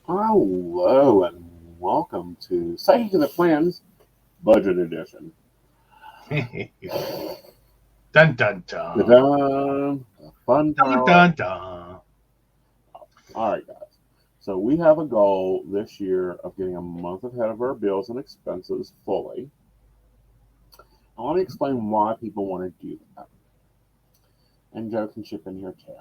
Hello and welcome to Psychic of the Plans Budget Edition. Dun dun dun. Ta-da! A fun Dun tarot. dun dun. All right, guys. So we have a goal this year of getting a month ahead of our bills and expenses fully. I want to explain why people want to do that. And Joe can chip in here too.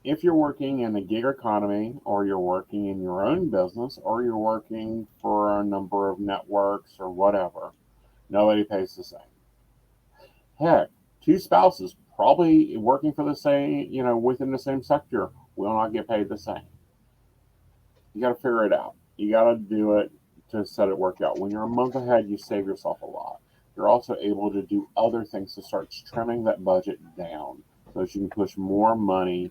If you're working in the gig economy, or you're working in your own business, or you're working for a number of networks or whatever, nobody pays the same. Heck, two spouses probably working for the same, within the same sector will not get paid the same. You got to figure it out. You got to do it to set it work out. When you're a month ahead, you save yourself a lot. You're also able to do other things to start trimming that budget down so that you can push more money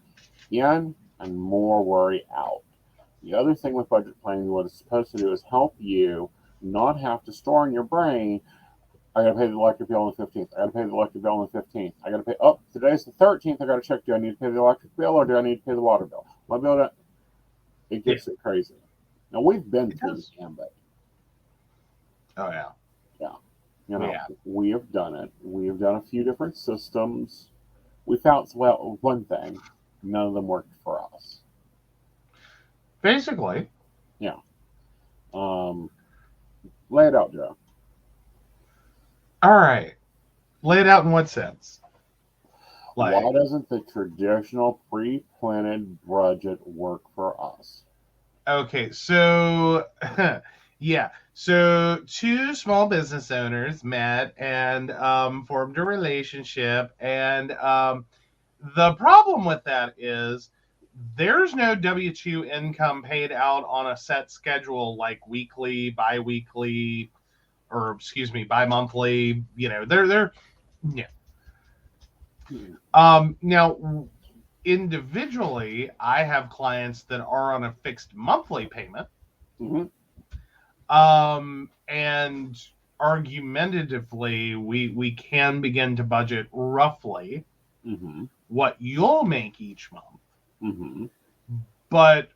in and more worry out. The other thing with budget planning, what it's supposed to do is help you not have to store in your brain, I gotta pay the electric bill on the 15th. I gotta pay the electric bill on the 15th. I gotta pay, oh, today's the 13th. I gotta check, do I need to pay the electric bill or do I need to pay the water bill? My bill, it Yeah, gets it crazy. Now, we've been it through the does. gambit. Oh yeah, Yeah. we have. We have done it. We have done a few different systems. We found, well, one thing, none of them worked for us. Basically, Yeah. Um, Lay it out, Joe. all right. Lay it out in what sense? Why Like, doesn't the traditional pre-planted budget work for us? okay, so yeah, so two small business owners met and formed a relationship, and the problem with that is there's no W-2 income paid out on a set schedule like weekly, bi-weekly, or excuse me, bi-monthly. They're yeah. Hmm. Now individually, I have clients that are on a fixed monthly payment, Mm-hmm. and argumentatively, we can begin to budget roughly Mm-hmm. what you'll make each month, Mm-hmm. but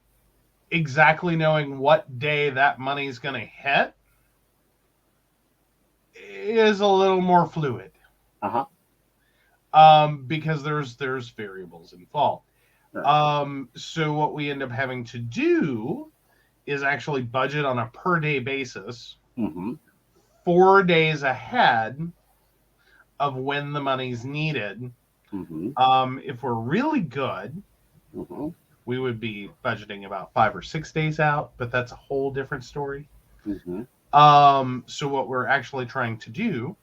exactly knowing what day that money's going to hit is a little more fluid, Uh-huh. because there's variables involved. Right. So what we end up having to do is actually budget on a per day basis Mm-hmm. 4 days ahead of when the money's needed. Mm-hmm. If we're really good, Mm-hmm. we would be budgeting about 5 or 6 days out, but that's a whole different story. Mm-hmm. So what we're actually trying to do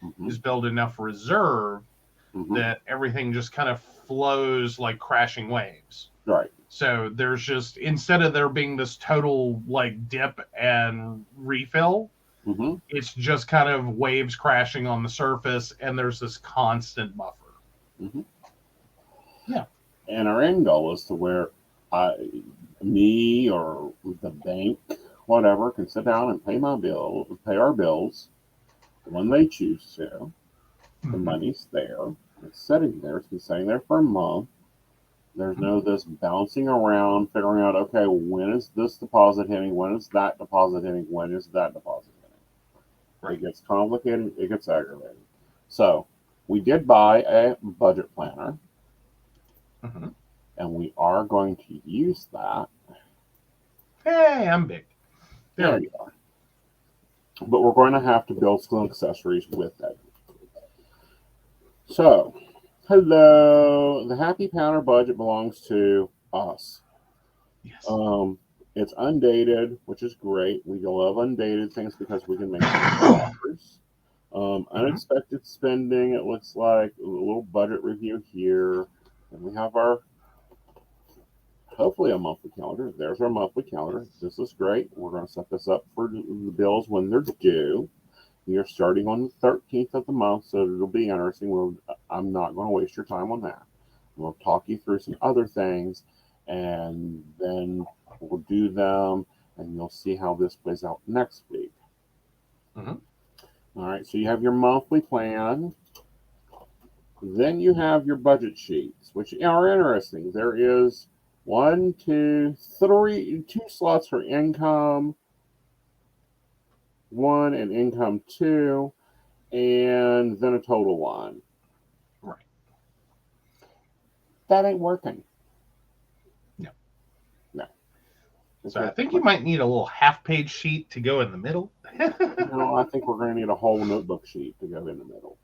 Mm-hmm. is build enough reserve Mm-hmm. that everything just kind of flows like crashing waves. Right. So there's just, instead of there being this total like dip and refill, Mm-hmm. it's just kind of waves crashing on the surface, and there's this constant buffer. Mm-hmm. Yeah. And our end goal is to where I, me or the bank, whatever, can sit down and pay our bills when they choose to. The Mm-hmm. money's there. It's sitting there. It's been sitting there for a month. There's no this bouncing around, figuring out, okay, when is this deposit hitting? When is that deposit hitting? When is that deposit hitting? Right. It gets complicated. It gets aggravating. So we did buy a budget planner, Mm-hmm. and we are going to use that. Hey, I'm big. There There we you are. But we're going to have to build some accessories with it. So, hello. The Happy Pounder budget belongs to us. go. Yes. Um, it's undated, which is great. We love undated things because we can make special offers. Mm-hmm. Unexpected spending, it looks like a little budget review here. And we have our, hopefully, a monthly calendar. There's our monthly calendar. This is great. We're going to set this up for the bills when they're due. We are starting on the 13th of the month, so it'll be interesting. I'm not going to waste your time on that. We'll talk you through some other things, and then we'll do them, and you'll see how this plays out next week. Mm-hmm. All right, so you have your monthly plan. Then you have your budget sheets, which are interesting. There is 1, 2, 3, 2 slots for income, 1 and income 2, and then a total line. Right. That ain't working. No. No. So I think you might need a little half-page sheet to go in the middle. No, I think we're going to need a whole notebook sheet to go in the middle.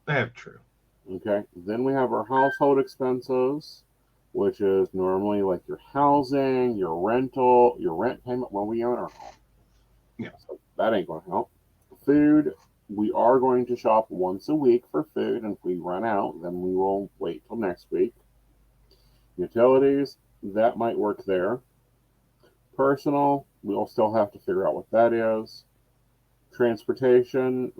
That's true. Okay. Then we have our household expenses, which is normally like your housing, your rental, your rent payment when we own our home. Yeah. So that ain't going to help. Food, we are going to shop once a week for food, and if we run out, then we will wait till next week. Utilities, that might work there. Personal, we'll still have to figure out what that is. Transportation,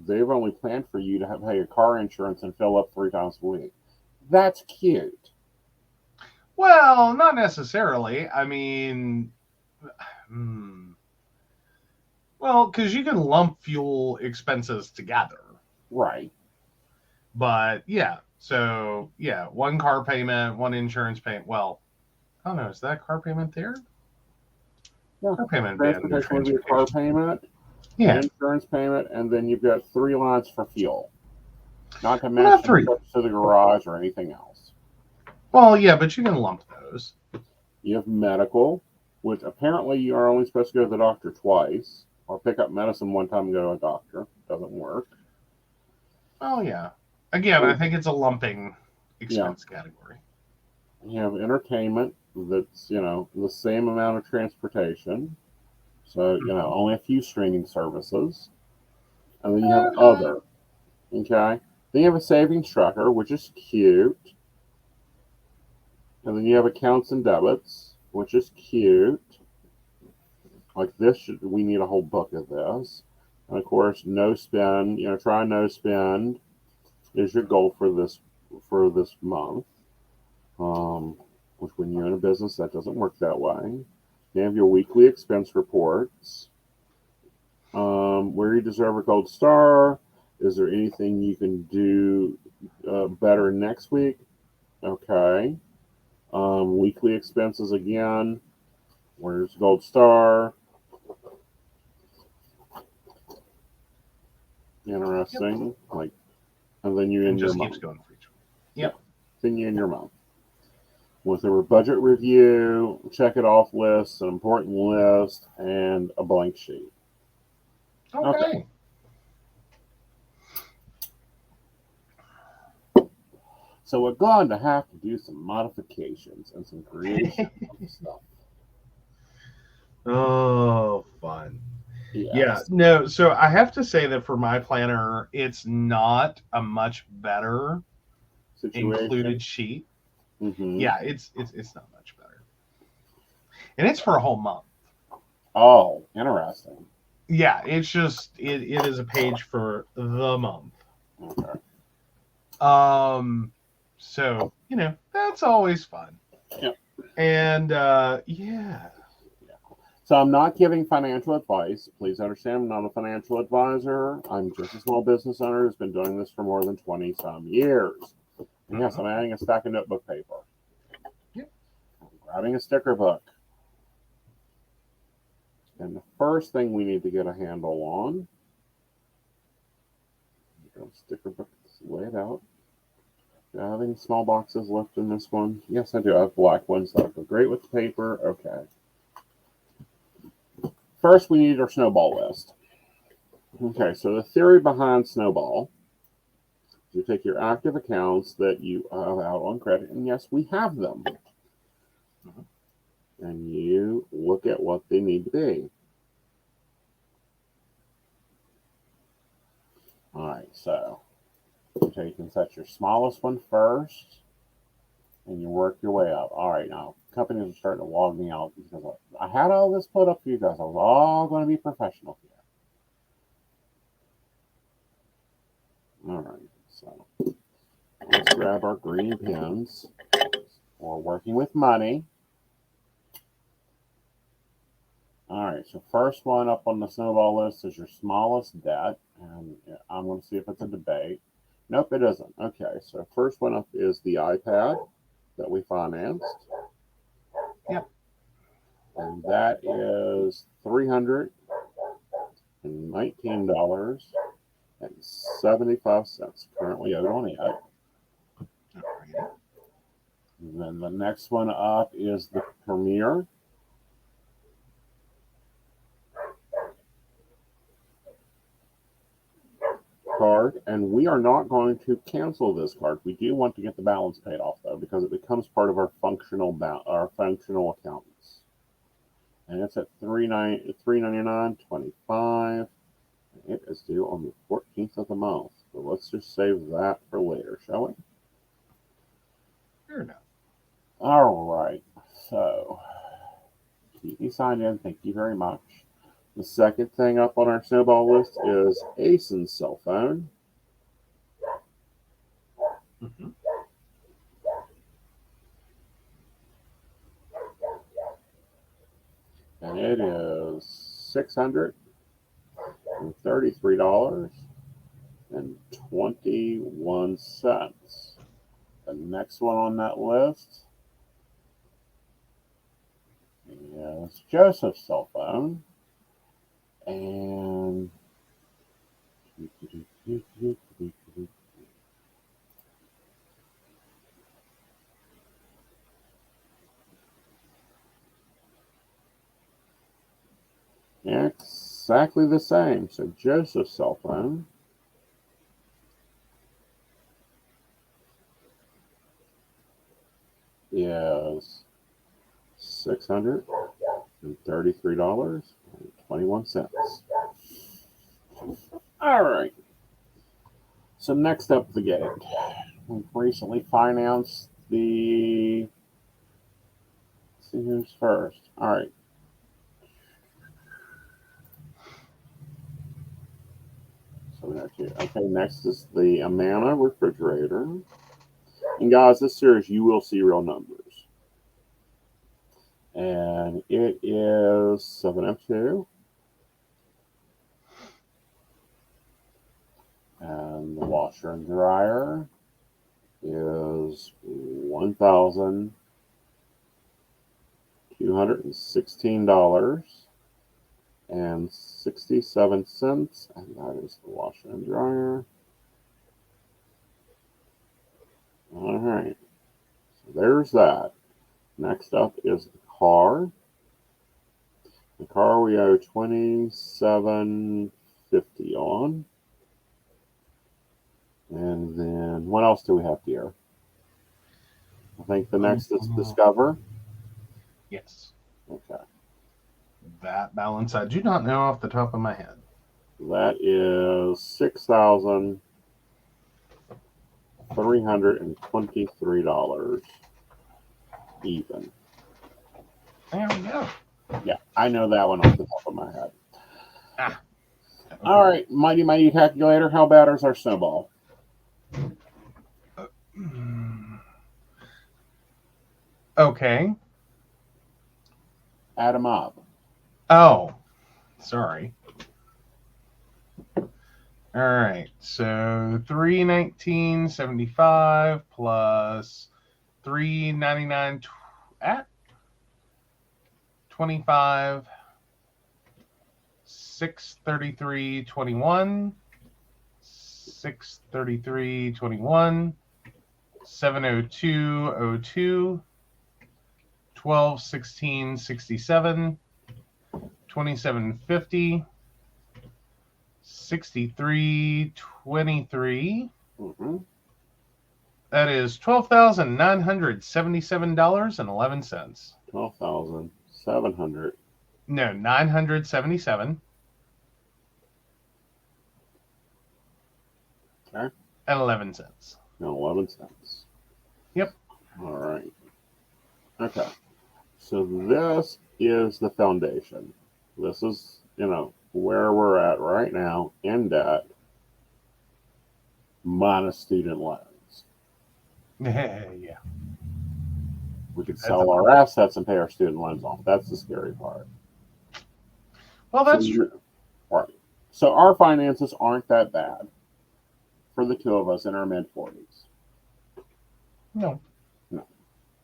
they've only planned for you to pay your car insurance and fill up 3 times a week. That's cute. Well, not necessarily. I mean, well, because you can lump fuel expenses together. Right. But yeah, so yeah, one car payment, one insurance payment. Well, I don't know. Is that car payment there? Yeah. Car payment would be under Transportation would be a car transportation. payment, Yeah. an insurance payment, and then you've got 3 lines for fuel. Not to Well, not mention three. trips to the garage or anything else. Well, yeah, but you can lump those. You have medical, which apparently you are only supposed to go to the doctor twice, or pick up medicine one time and go to a doctor. Doesn't work. Oh yeah. Again, I think it's a lumping expense category. You have entertainment that's, the same amount of transportation. So, only a few streaming services. And then you have other. Okay. Then you have a savings tracker, which is cute. And then you have accounts and debits, which is cute. Like this, we need a whole book of this. And of course, no spend. Try no spend is your goal for this month. Which when you're in a business, that doesn't work that way. You have your weekly expense reports. Where you deserve a gold star. Is there anything you can do better next week? Okay. Weekly expenses again. Where's gold star? Interesting. Yep. And then you end your month. Keeps going for each one. Yep. Then you end your month. With a budget review, check it off list, an important list, and a blank sheet. Okay. So we're going to have to do some modifications and some creation of stuff. Oh, fun. Yes. Yeah, no, so I have to say that for my planner, it's not a much better included sheet. Mm-hmm. Yeah, it's not much better. And it's for a whole month. Oh, interesting. Yeah, it's just it is a page for the month. Okay. So, that's always fun. Yep. And yeah. So I'm not giving financial advice. Please understand, I'm not a financial advisor. I'm just a small business owner who's been doing this for more than 20 some years. And yes, I'm adding a stack of notebook paper. Yep. I'm grabbing a sticker book. And the first thing we need to get a handle on, sticker book, lay it out. Do I have any small boxes left in this one? Yes, I do. I have black ones that go great with the paper. Okay. First, we need our snowball list. Okay, so the theory behind snowball is you take your active accounts that you have out on credit, and yes, we have them. And you look at what they need to be. All right, so you can set your smallest one first, and you work your way up. All right, now companies are starting to log me out because I had all this put up for you guys. I was all going to be professional here. All right, so let's grab our green pens. We're working with money. All right, so first one up on the snowball list is your smallest debt, and I'm going to see if it's a debate. Nope, it isn't. Okay, so first one up is the iPad. that we financed. Yep. And that is $319.75 currently owed on it. Alrighty. And then the next one up is the Premier. Card, and we are not going to cancel this card. We do want to get the balance paid off though, because it becomes part of our functional accountants. And it's at $399.25. It is due on the 14th of the month. So let's just save that for later, shall we? Fair enough. All right. So keep me signed in. Thank you very much. The second thing up on our snowball list is Aeson's cell phone. Mm-hmm. And it is $633.21. The next one on that list is Joseph's cell phone. And exactly the same. So Joseph's cell phone is $633.21. All right. So next up the gate. We've recently financed the. Let's see who's first. All right. So we got two. Okay, next is the Amana refrigerator. And guys, this series you will see real numbers. And it is 702. And the washer and dryer is $1,216.67. And that is the washer and dryer. All right. So there's that. Next up is the car. The car we owe $27.50 on. And then what else do we have here? I think the next is Discover. Yes. Okay. That balance I do not know off the top of my head. That is $6,323 even. There we go. Yeah, I know that one off the top of my head. Ah. Okay. All right, mighty calculator. How bad is our snowball? Okay. Add them up. Oh, sorry. All right. So 319.75 plus 399 at 25 633.21 633.21 702.02 1216.67 2750 63.23. Mm-hmm. That is $12,977.11. 12,700. No, 977. Okay. And 11 cents. No, 11 cents. Yep. All right. Okay. So this is the foundation. This is, where we're at right now in debt minus student loans. Yeah. We could sell our assets and pay our student loans off. That's the scary part. Well, that's true. Right. So our finances aren't that bad for the two of us in our mid-40s. No.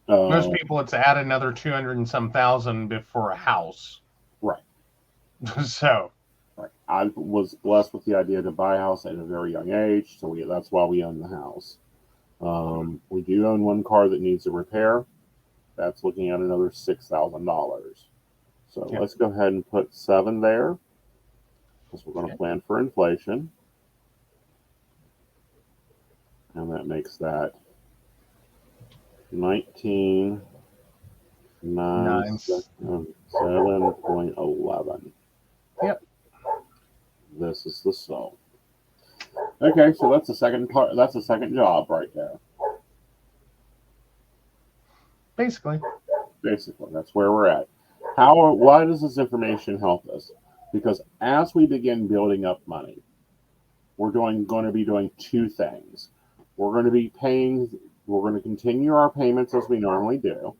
Most people, it's add another 200 and some thousand before a house. Right. So. Right. I was blessed with the idea to buy a house at a very young age, so that's why we own the house. We do own one car that needs a repair. That's looking at another $6,000. So let's go ahead and put 7 there, because we're going to plan for inflation. And that makes that 19, 9, 7.11. Yep. This is the sum. Okay, so that's the second part. That's the second job right there. Basically, that's where we're at. Why does this information help us? Because as we begin building up money, we're going to be doing 2 things. We're going to continue our payments as we normally do,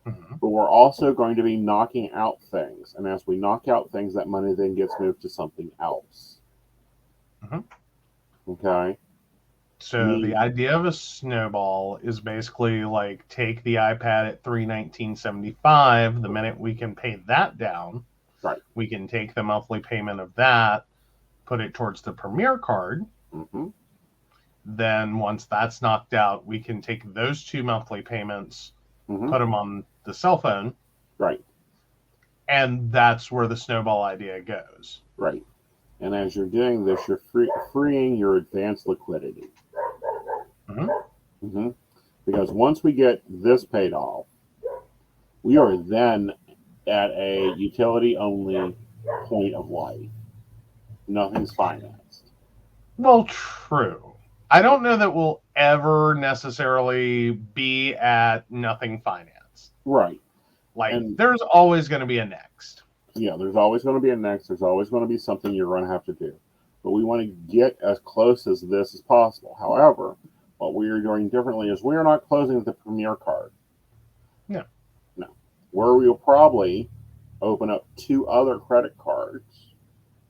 but we're also going to be knocking out things. And as we knock out things, that money then gets moved to something else. Okay? So the idea of a snowball is basically like take the iPad at $319.75. The minute we can pay that down, right, we can take the monthly payment of that, put it towards the Premier card. Then once that's knocked out, we can take those 2 monthly payments, put them on the cell phone. Right. And that's where the snowball idea goes. Right. And as you're doing this, you're freeing your advanced liquidity. Because once we get this paid off, we are then at a utility-only point of life. Nothing's financed. Well, true. I don't know that we'll ever necessarily be at nothing financed. Right. Like, there's always going to be a next. Yeah, there's always going to be a next. There's always going to be something you're going to have to do. But we want to get as close as this as possible. However, what we are doing differently is we are not closing the Premier card. No. Where we will probably open up 2 other credit cards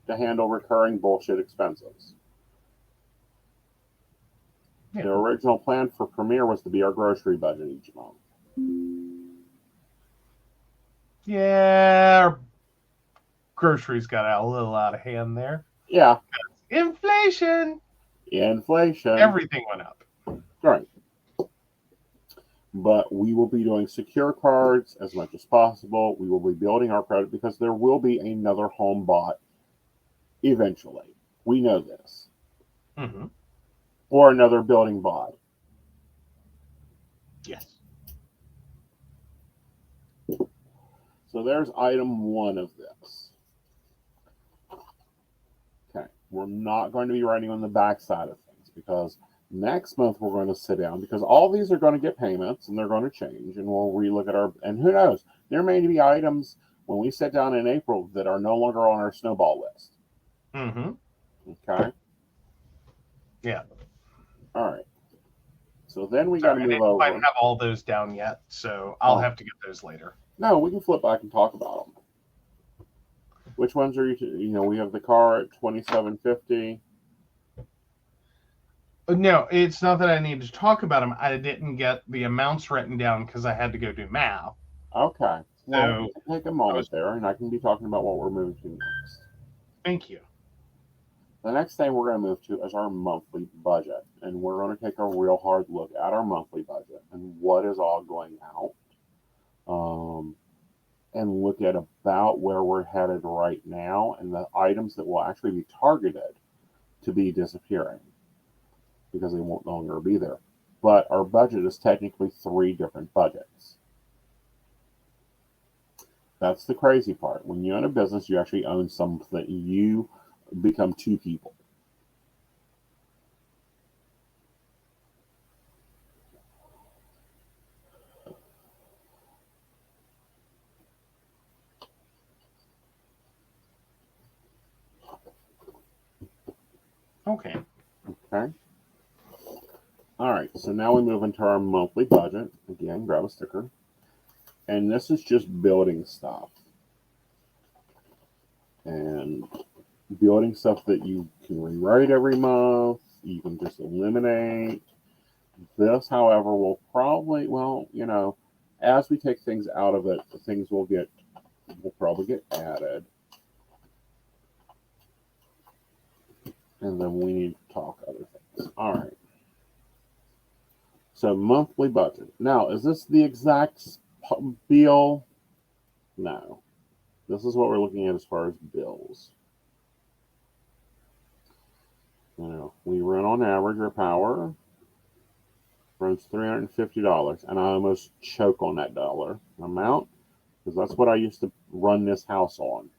to handle recurring bullshit expenses. The original plan for Premier was to be our grocery budget each month. Yeah, groceries got a little out of hand there. Yeah. Inflation. Everything went up. Right. But we will be doing secure cards as much as possible. We will be building our credit because there will be another home bought eventually. We know this. Or another building bought. Yes. So there's item 1 of this. Okay. We're not going to be writing on the back side of things because next month we're going to sit down because all these are going to get payments and they're going to change and we'll relook at and who knows, there may be items when we sit down in April that are no longer on our snowball list. Okay. Yeah. All right. So then we got to move over. I didn't have all those down yet, so I'll have to get those later. No, we can flip back and talk about them. Which ones are you? We have the car at $2,750. No, it's not that I need to talk about them. I didn't get the amounts written down because I had to go do math. Okay. Well, take a moment there, and I can be talking about what we're moving to next. Thank you. The next thing we're going to move to is our monthly budget, and we're going to take a real hard look at our monthly budget and what is all going out, and look at about where we're headed right now and the items that will actually be targeted to be disappearing because they won't no longer be there. But our budget is technically 3 different budgets. That's the crazy part. When you own a business, you actually own something. You become 2 people. Okay. All right, so now we move into our monthly budget. Again, grab a sticker. And this is just building stuff. And building stuff that you can rewrite every month. You can just eliminate. This, however, will probably, as we take things out of it, things will probably get added. And then we need to talk other things. All right. So monthly budget. Now, is this the exact bill? No. This is what we're looking at as far as bills. We run on average, our power runs $350, and I almost choke on that dollar amount because that's what I used to run this house on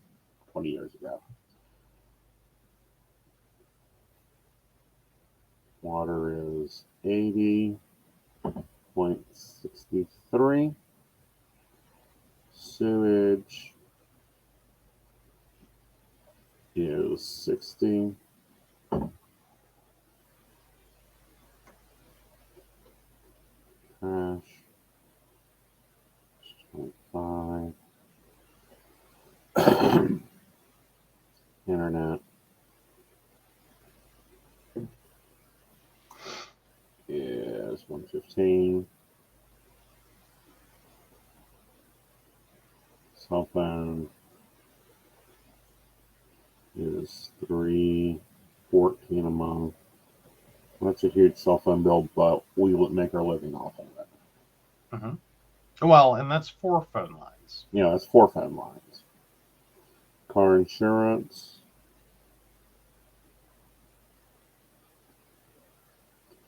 20 years ago. Water is 80.63. Sewage is 60. Cash 25. Internet is 115. Cell phone is $314 a month. That's a huge cell phone bill, but we would make our living off of it. Mm-hmm. Well, and that's 4 phone lines. Yeah, that's 4 phone lines. Car insurance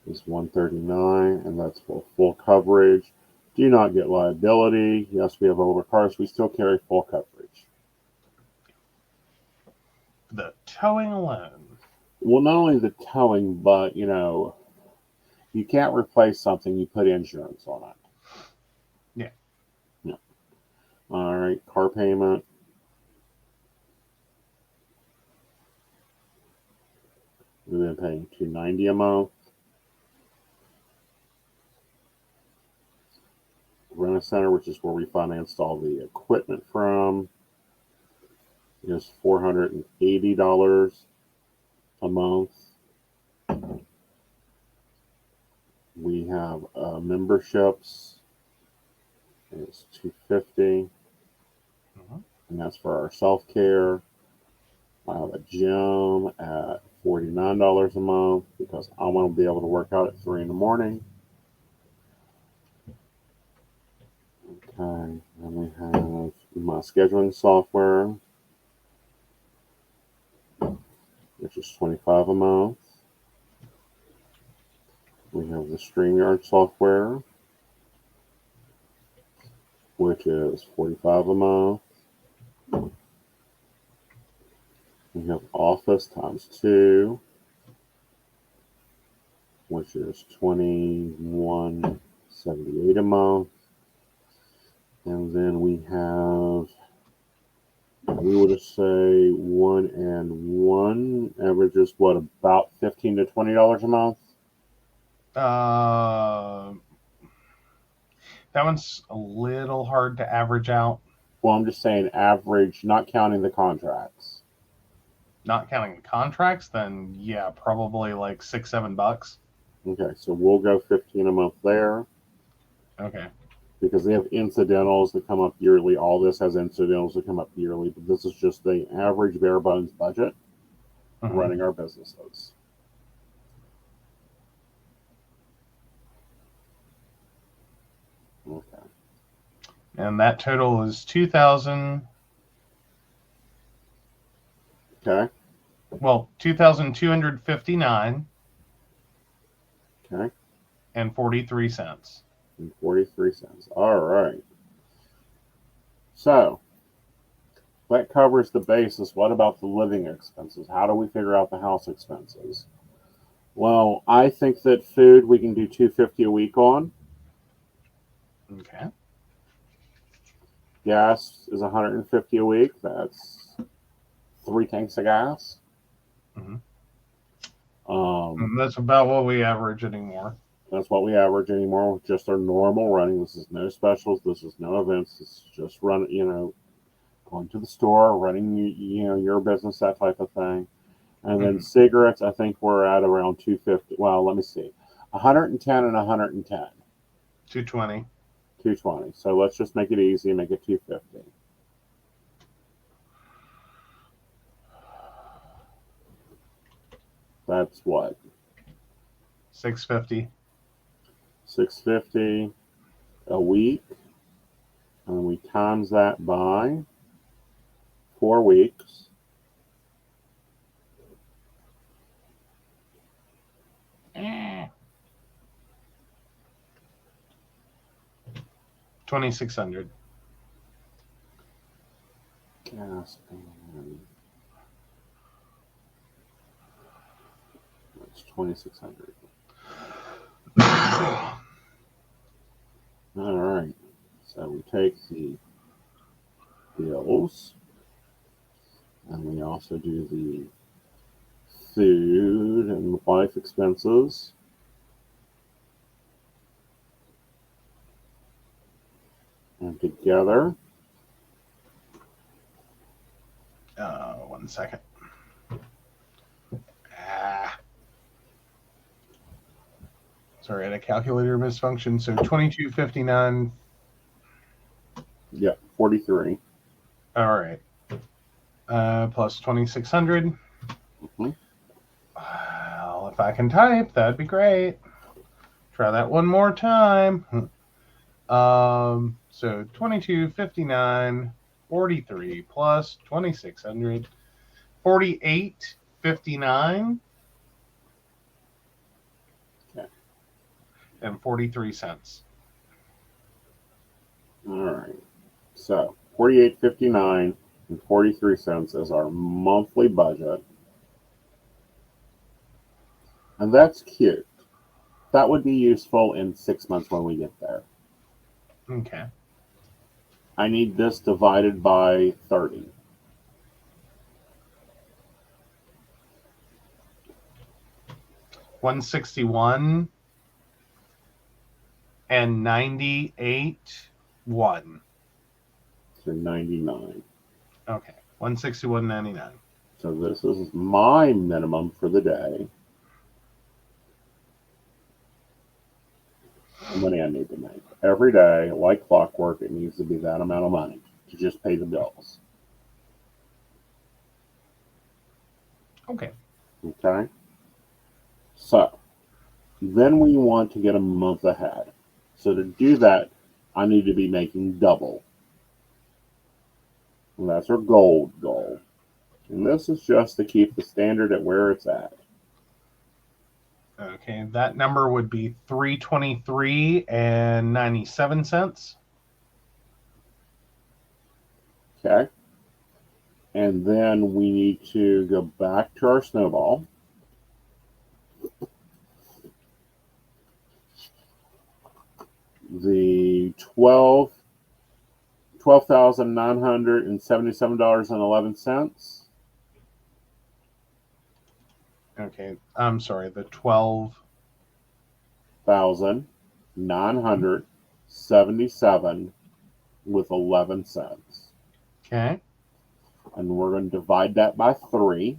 is $139, and that's for full coverage. Do not get liability. Yes, we have older cars. We still carry full coverage. The towing alone. Well, not only the towing, but, you can't replace something. You put insurance on it. Yeah. All right. Car payment. We've been paying $290 a month. Rent-A-Center, which is where we financed all the equipment from, is $480 a month. We have memberships. It's $250, and that's for our self-care. I have a gym at $49 a month because I want to be able to work out at 3 in the morning. Okay, and we have my scheduling software, which is $25 a month. We have the StreamYard software, which is $45 a month. We have Office times 2, which is $21.78 a month. And then we have, we would say 1&1 averages what, about $15 to $20 a month? That one's a little hard to average out. Well, I'm just saying average, not counting the contracts. Not counting the contracts, then yeah, probably like $6-7. Okay, so we'll go 15 a month there. Okay. Because they have incidentals that come up yearly. All this has incidentals that come up yearly, but this is just the average bare bones budget running our businesses. Okay. And that total is 2,000. Okay. Well, 2,259. Okay. And 43 cents. And 43 cents. All right. So that covers the basis. What about the living expenses? How do we figure out the house expenses? Well, I think that food we can do $250 a week on. Okay. Gas is $150 a week. That's 3 tanks of gas. That's about what we average anymore. That's what we average anymore with just our normal running. This is no specials. This is no events. This is just going to the store, running, your business, that type of thing. And then cigarettes, I think we're at around $250. Well, let me see. 110 and 110. 220. 220. So let's just make it easy and make it 250. That's what? 650. 650 a week. And we times that by 4 weeks. Eh. 2,600. Gas and that's 2,600. All right. So we take the bills, and we also do the food and life expenses. And together, 1 second. Sorry, I had a calculator misfunction. So 2259. yeah, 43. All right. Plus 2,600. Mm-hmm. Well, if I can type, that'd be great. Try that one more time. So 2259, 43 plus 2,600, 48.59. Okay. And 43 cents. All right. So 48.59 and 43 cents is our monthly budget. And that's cute. That would be useful in 6 months when we get there. Okay. I need this divided by 30. $161 and 98.1. So 99. Okay. 161.99. So this is my minimum for the day. The money I need to make. Every day, like clockwork, it needs to be that amount of money to just pay the bills. Okay. Okay? So, then we want to get a month ahead. So to do that, I need to be making double. And that's our gold goal. And this is just to keep the standard at where it's at. Okay, that number would be 323 and 97 cents. Okay? And then we need to go back to our snowball. The $12,977.11. Okay, I'm sorry, the 12. $12,977 with 11 cents. Okay. And we're going to divide that by 3.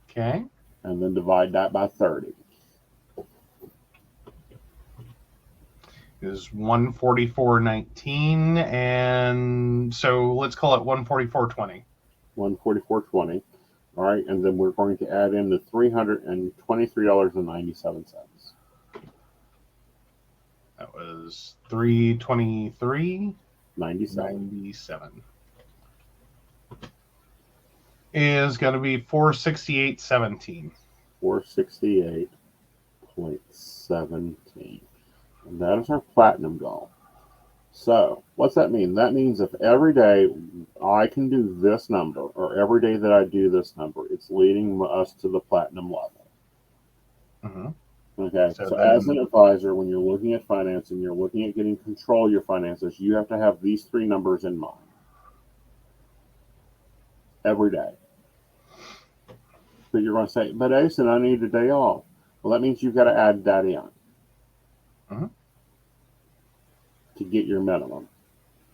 Okay. And then divide that by 30. Is 144.19, and so let's call it 144.20. 144.20. All right, and then we're going to add in the $323.97. That was 323. 97 is going to be 468.17. 468.17. And that is our platinum goal. So, what's that mean? That means if every day I can do this number, or every day that I do this number, it's leading us to the platinum level. Mm-hmm. Okay, so as an advisor, when you're looking at financing, you're looking at getting control of your finances, you have to have these 3 numbers in mind. Every day. But you're going to say, but Aeson, I need a day off. Well, that means you've got to add that in. Mm-hmm. To get your minimum.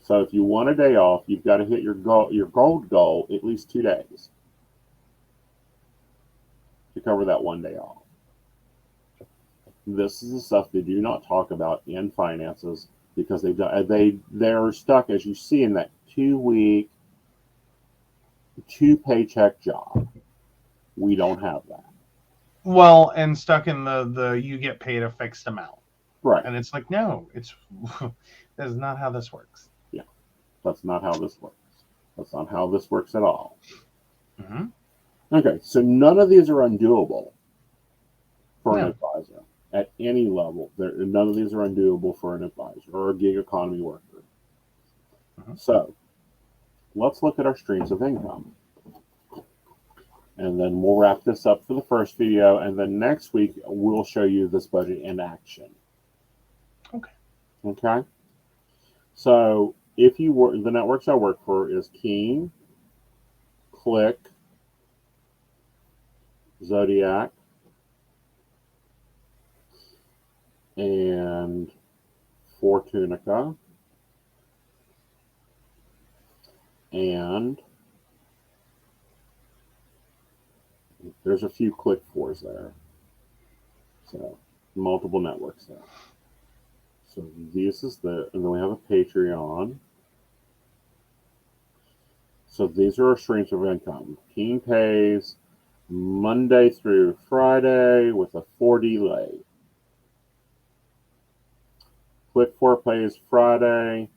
So if you want a day off, you've got to hit your gold goal at least 2 days to cover that 1 day off. This is the stuff they do not talk about in finances because they're stuck, as you see, in that 2 week, 2 paycheck job. We don't have that. Well, and stuck in the you get paid a fixed amount. Right. And it's like, no, that's not how this works. Yeah. That's not how this works. That's not how this works at all. Mm-hmm. Okay, so none of these are undoable for an advisor at any level. None of these are undoable for an advisor or a gig economy worker. Mm-hmm. So let's look at our streams of income. And then we'll wrap this up for the first video. And then next week, we'll show you this budget in action. Okay. Okay. So if you work, the networks I work for is Keen, Click, Zodiac, and Fortunica, and there's a few Click 4s there. So multiple networks there. So this is and then we have a Patreon. So these are our streams of income. Keen pays Monday through Friday with a 4 delay. Click4 pays Friday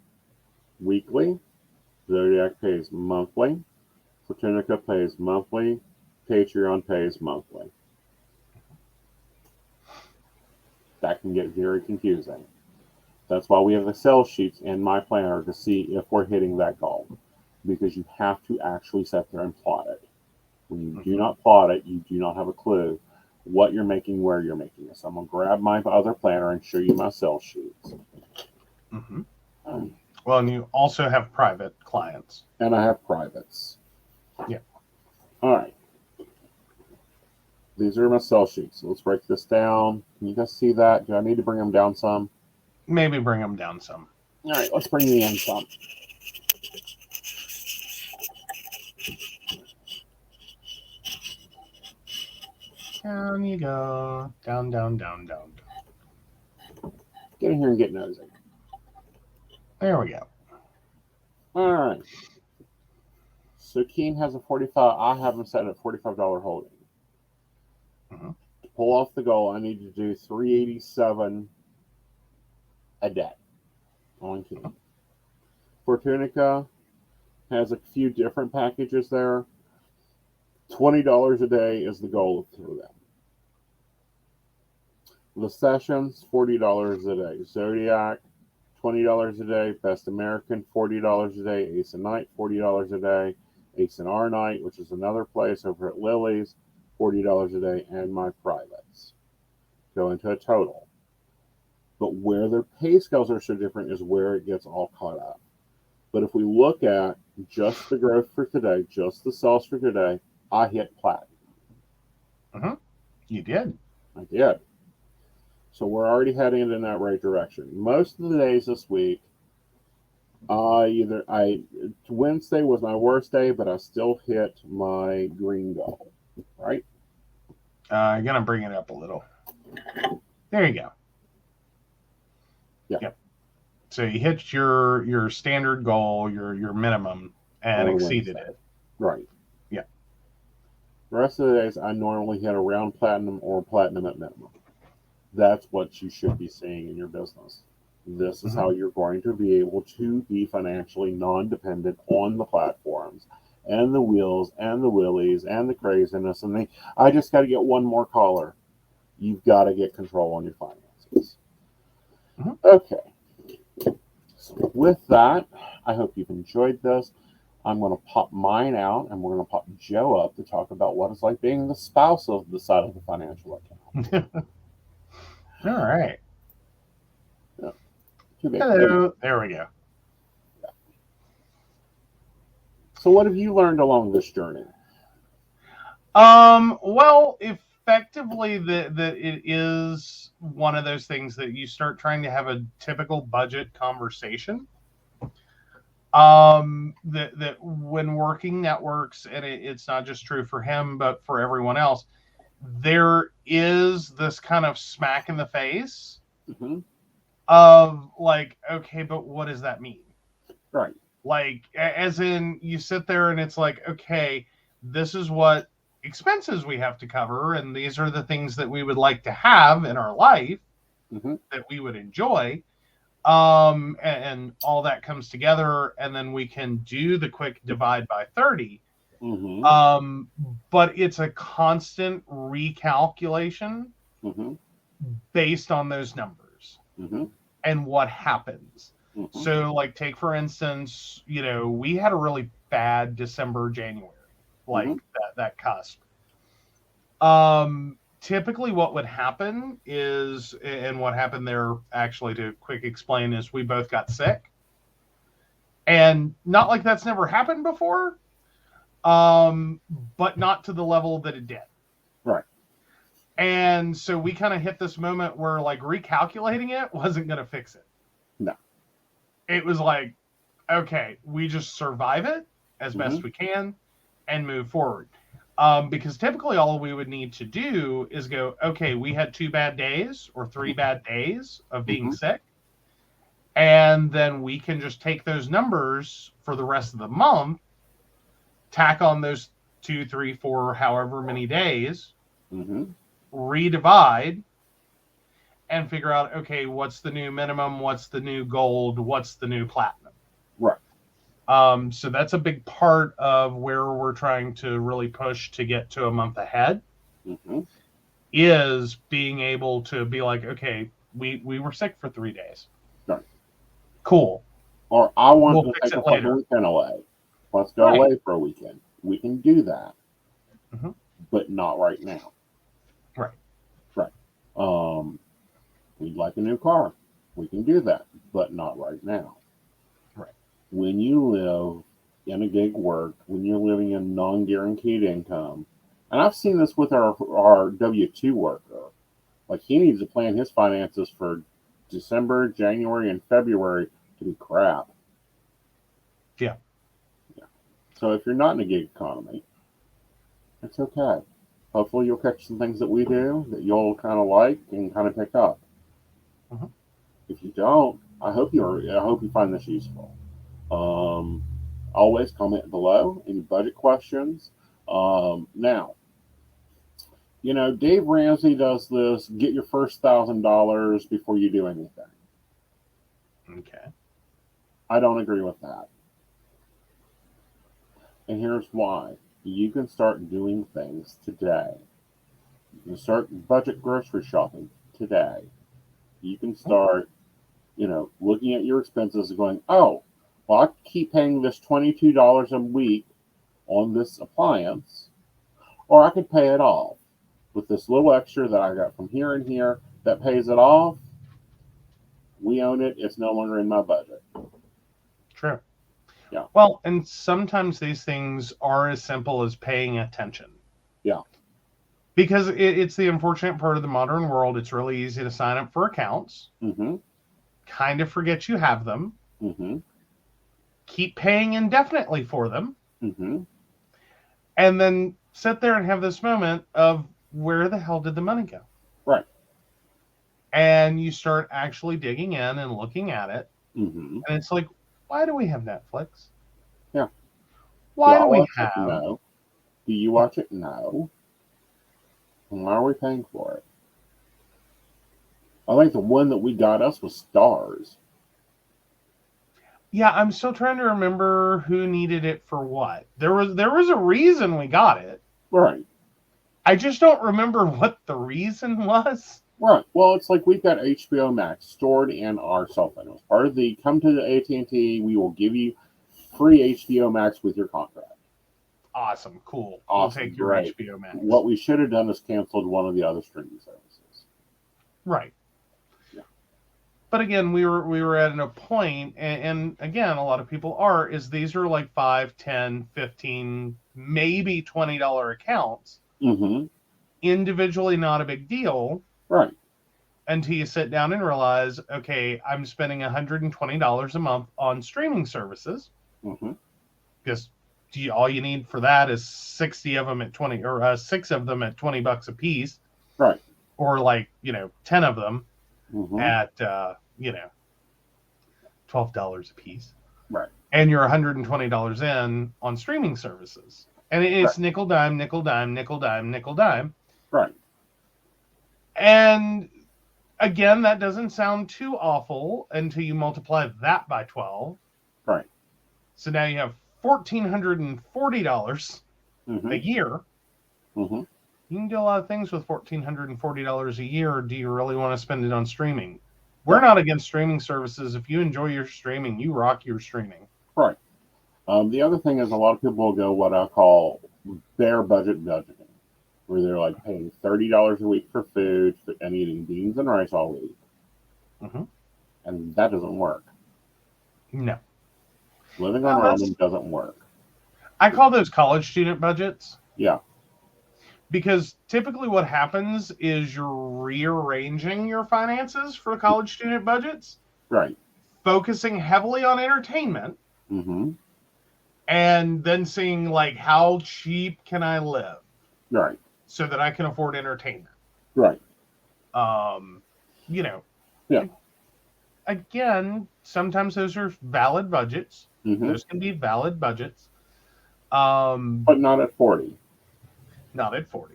weekly. Zodiac pays monthly. Fortunica pays monthly. Patreon pays monthly. That can get very confusing. That's why we have the sales sheets in my planner to see if we're hitting that goal. Because you have to actually sit there and plot it. When you do not plot it, you do not have a clue what you're making, where you're making it. So I'm going to grab my other planner and show you my sales sheets. Mm-hmm. Well, and you also have private clients. And I have privates. Yeah. All right. These are my sales sheets. So let's break this down. Can you guys see that? Do I need to bring them down some? Maybe bring them down some. All right, let's bring the in some. Down you go. Down, down, down, down. Get in here and get nosy. There we go. All right. So Keen has a 45. I have them set at $45 holding. Mm-hmm. To pull off the goal, I need to do 387 a day on Keen. Fortunica has a few different packages there. $20 a day is the goal for them. The Sessions, $40 a day. Zodiac, $20 a day. Best American, $40 a day. Aeson Knight, $40 a day. Aeson Knight, which is another place over at Lily's, $40 a day. And my privates go into a total. But where their pay scales are so different is where it gets all caught up. But if we look at just the growth for today, just the sales for today, I hit platinum. Mm-hmm. You did. I did. So we're already heading in that right direction. Most of the days this week, Wednesday was my worst day, but I still hit my green goal, right? I'm going to bring it up a little. There you go. Yeah. Yep. So you hit your standard goal, your minimum, and exceeded it. Right. Yeah. The rest of the days, I normally hit around platinum or platinum at minimum. That's what you should be seeing in your business. This is how you're going to be able to be financially non-dependent on the platforms and the wheels and the willies and the craziness. And I just got to get one more caller. You've got to get control on your finances. Okay. So with that, I hope you've enjoyed this. I'm going to pop mine out, and we're going to pop Joe up to talk about what it's like being the spouse of the side of the financial account. All right. Yeah. Hello. There we go. Yeah. So what have you learned along this journey? Well, effectively that it is one of those things that you start trying to have a typical budget conversation. That when working networks, and it's not just true for him, but for everyone else, there is this kind of smack in the face Mm-hmm. of like, okay, but what does that mean? Right. Like, as in, you sit there and it's like, okay, this is what expenses we have to cover, and these are the things that we would like to have in our life Mm-hmm. that we would enjoy. And all that comes together, and then we can do the quick divide by 30. Mm-hmm. But it's a constant recalculation Mm-hmm. based on those numbers Mm-hmm. and what happens. Mm-hmm. So, like, take for instance, we had a really bad December, January, like Mm-hmm. that cusp. Typically, what would happen is, and what happened there, actually, to quick explain, is we both got sick, and not like that's never happened before, but not to the level that it did. Right. And so we kind of hit this moment where, like, recalculating it wasn't going to fix it. No. It was like, okay, we just survive it as best we can and move forward. Because typically all we would need to do is go, okay, we had 2 bad days or 3 bad days of being sick. And then we can just take those numbers for the rest of the month, tack on those 2, 3, 4, however many days, redivide, and figure out, okay, what's the new minimum, what's the new gold, what's the new platinum. Right. So that's a big part of where we're trying to really push to get to a month ahead, is being able to be like, okay, we were sick for 3 days. Right. Cool. Or I want We'll to fix take it a fucking later. weekend away. Let's go away for a weekend. We can do that. But not right now. Right. Right. We'd like a new car. We can do that, but not right now. Right. When you live in a gig work, when you're living in non-guaranteed income, and I've seen this with our W-2 worker, like he needs to plan his finances for December, January, and February to be crap. Yeah. So if you're not in a gig economy, it's okay. Hopefully you'll catch some things that we do that you'll kind of like and kind of pick up. If you don't, I hope you find this useful. Always comment below any budget questions. Now, Dave Ramsey does this: get your first $1,000 before you do anything. Okay. I don't agree with that, and here's why. You can start doing things today. You can start budget grocery shopping today. You can start, looking at your expenses and going, oh, well, I keep paying this $22 a week on this appliance, or I could pay it off with this little extra that I got from here and here that pays it off. We own it. It's no longer in my budget. True. Yeah. Well, and sometimes these things are as simple as paying attention. Yeah. Because it's the unfortunate part of the modern world. It's really easy to sign up for accounts, kind of forget you have them, keep paying indefinitely for them, and then sit there and have this moment of, where the hell did the money go? Right. And you start actually digging in and looking at it, and it's like, why do we have Netflix? Yeah. Why do we have... No. Do you watch it? No. And why are we paying for it? I think the one that we got us was Stars. Yeah, I'm still trying to remember who needed it for what. There was a reason we got it. Right. I just don't remember what the reason was. Right. Well, it's like we've got HBO Max stored in our cell phone. It was part of the come to the AT&T. We will give you free HBO Max with your contract. Awesome. Cool. Awesome. We'll take your Great. HBO Max. What we should have done is canceled one of the other streaming services. Right. Yeah. But again, we were at a point, and again, a lot of people is these are like $5, $10, $15, maybe $20 accounts. Individually, not a big deal. Right. Until you sit down and realize, okay, I'm spending $120 a month on streaming services. Because all you need for that is 60 of them at 20, or 6 of them at $20 a piece. Right. Or like, 10 of them at, $12 a piece. Right. And you're $120 in on streaming services. And it's right. nickel dime, nickel dime, nickel dime, nickel dime. Right. And again, that doesn't sound too awful until you multiply that by 12. Right. So now you have $1,440 a year. Mm-hmm. You can do a lot of things with $1,440 a year. Do you really want to spend it on streaming? We're not against streaming services. If you enjoy your streaming, you rock your streaming. Right. The other thing is a lot of people will go what I call bare budget budgeting, where they're like paying $30 a week for food and eating beans and rice all week. Mm-hmm. And that doesn't work. No. Living on ramen doesn't work. I call those college student budgets. Yeah. Because typically what happens is you're rearranging your finances for college student budgets. Right. Focusing heavily on entertainment. Mm-hmm. And then seeing, like, how cheap can I live? Right. So that I can afford entertainment. Right. Yeah. Again, sometimes those are valid budgets. Mm-hmm. Those can be valid budgets. But not at 40. Not at 40.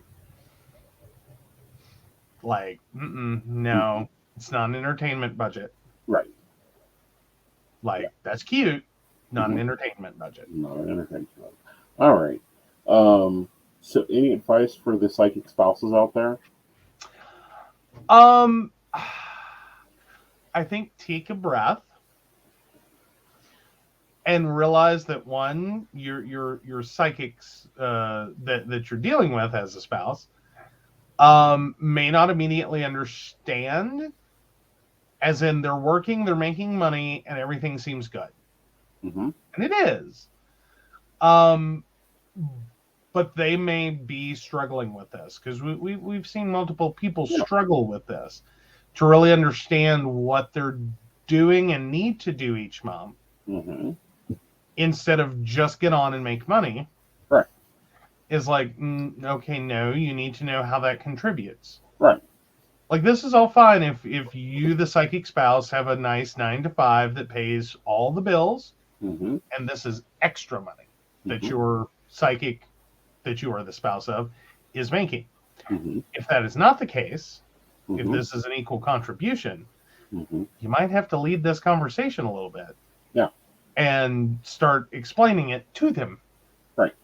Like, no, it's not an entertainment budget. Right. Like, that's cute. Not an entertainment budget. Not an entertainment budget. All right. So any advice for the psychic spouses out there? I think take a breath and realize that one, your psychics that you're dealing with as a spouse may not immediately understand, as in they're working, they're making money, and everything seems good. Mm-hmm. And it is. But they may be struggling with this, because we've seen multiple people struggle with this to really understand what they're doing and need to do each month, instead of just get on and make money. Right. Is like, okay, no, you need to know how that contributes. Right. Like, this is all fine if you, the psychic spouse, have a nice 9-to-5 that pays all the bills, and this is extra money that your psychic, that you are the spouse of, is making. If that is not the case, if this is an equal contribution, you might have to lead this conversation a little bit. Yeah. And start explaining it to them. Right.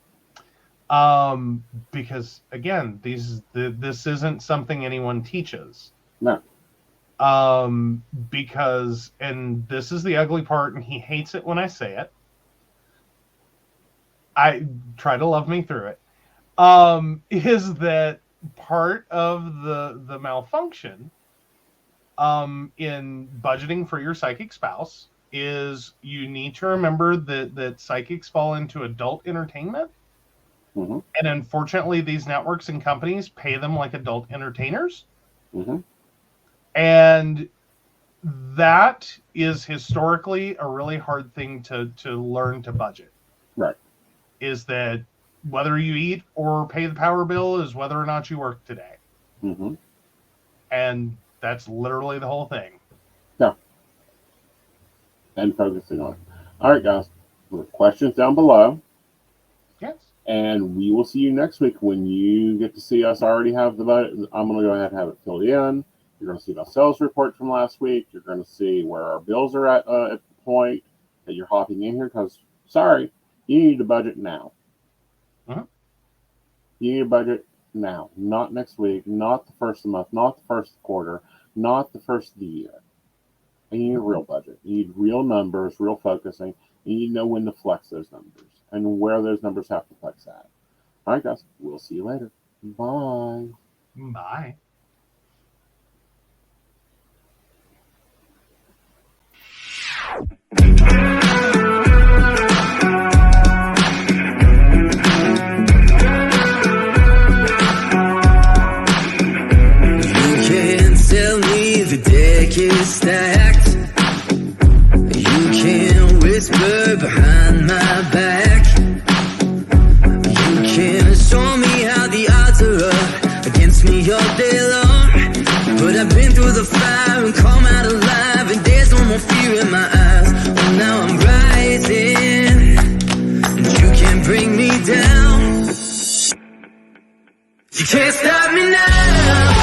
Because again, this isn't something anyone teaches. No. Because, and this is the ugly part, and he hates it when I say it. I try to love me through it. Is that part of the malfunction in budgeting for your psychic spouse is you need to remember that psychics fall into adult entertainment. And unfortunately, these networks and companies pay them like adult entertainers. And that is historically a really hard thing to learn to budget. Right. Is that whether you eat or pay the power bill is whether or not you work today. And that's literally the whole thing. Yeah. And focusing on it. All right, guys. Questions down below. Yes. And we will see you next week when you get to see us already have the budget. I'm going to go ahead and have it filled in. You're going to see the sales report from last week. You're going to see where our bills are at the point that you're hopping in here, because, sorry, you need a budget now. You need a budget now, not next week, not the first of the month, not the first of the quarter, not the first of the year. And you need a real budget. You need real numbers, real focusing. You need to know when to flex those numbers and where those numbers have to flex at. All right, guys. We'll see you later. Bye. Bye. The deck is stacked. You can whisper behind my back. You can't stop me now.